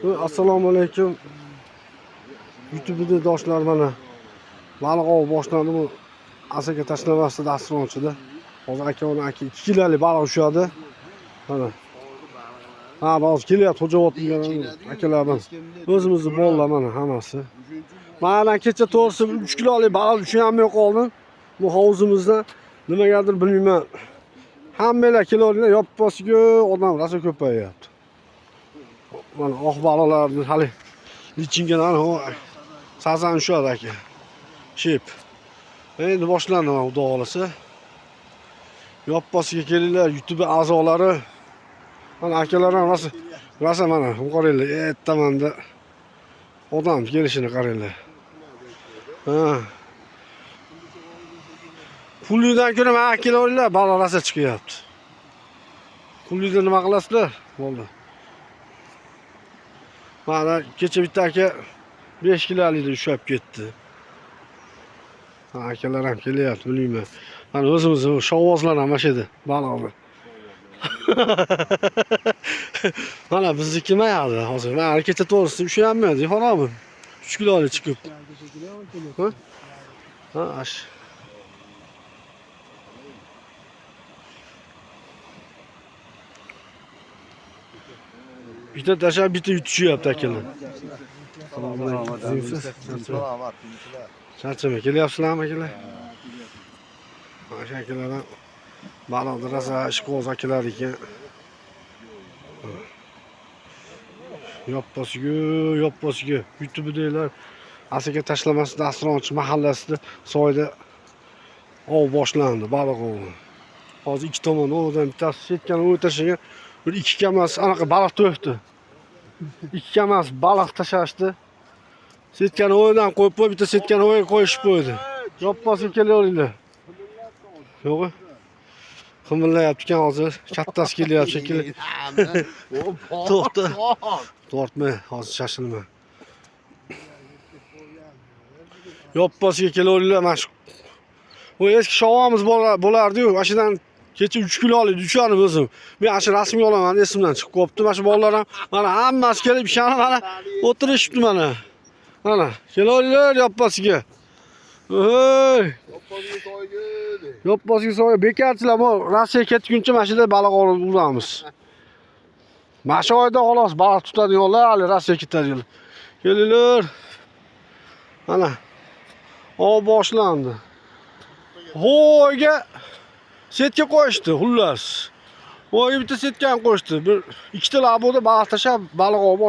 Assalomu alaykum. YouTube'da do'stlar mana baliq ov boshlandi. Asaga tashlamasdi dasturxonchida. Hozir aka 2 kilolik baliq ushadi. Mana. Ha, hozir kelyapti xo'javotgan akalardan. O'zimizni bolalar mana hammasi. Mana kecha to'g'risi 3 kilolik baliq ushayolmay qoldim. Bu hovuzimizda nimagadir bilmayman. Hammalar kilolarni yoppasiga odam rosa ko'payyapti. Mana oq baliqlarni hali lichingadan sazan ushadi aka. Shep. Endi boshlandi mana xudo xolasa. Yoppasiga kelinglar YouTube a'zolari. Mana akalar ham rosa mana qaranglar, ertamanda odam kelishini qaranglar. Ha. Pullidan ko'ra mana akalar baliq rosa chiqyapti. Pullida nima qilasizlar? Bo'ldi. Mana kecha bitta aka 5 kilolikda ushab ketdi. Ha, akalar ham kelyapti, bilmayman. Mana o'zimizning shovvozlar ham mashada baliqni. Mana bizniki mayadi hozir. Mana kecha to'g'risi ushayolmaydi, xaromi. 3 kilolik chiqib. Ha? Ha, ash. Bitta tashab bitta yutishyapti akalar. Charchama kelyapsizlarmi akalar? O'sha akalar ham baliqni rosa ishqiboz akalar ekan. Yoppasiga YouTube'dagilar Asaga tashlamasdi dasturxonchi mahallasida soyda ov boshlandi, baliq ovi. Hozir ikki tomon o'dan bittasi setgan o'y tashlagan, bir ikki kamas anaqa baliq to'yibdi. Ikki kamas baliq tashashdi. Setgan o'ydan qo'yib qo'yib, bitta setgan o'yga qo'yishib qo'ydi. Yoppasiga kelaveringlar. Yo'q. Qimillayapti-kan hozir. Kattasi kelyapti shekilli. To'xta. Tortma, hozir shashilma. Yoppasiga kelaveringlar mana shu. Bu eski shovamiz bo'lardi-yu, ashidan kecha 3 kilolik ushadim o'zim. Men ashi rasmga olaman, esimdan chiqib qopti. Mana shu bolalar ham mana hammasi kelib ishani mana o'tirishibdi mana. Mana, kelaveringlar yoppasiga. Oy! Yoppasiga so'yga bekarchilar, bu Rossiyaga ketguncha mana shunda baliq olib uramiz. Mana shu oyda xolos baliq tutadiganlar, hali Rossiyaga ketadiganlar. Kelinglar. Mana ov boshlandi. Ho'yga setga qo'yishdi, xullas. Ho'yga bitta setga ham qo'yishdi. Bir ikkita laboda baliq tashab baliq ov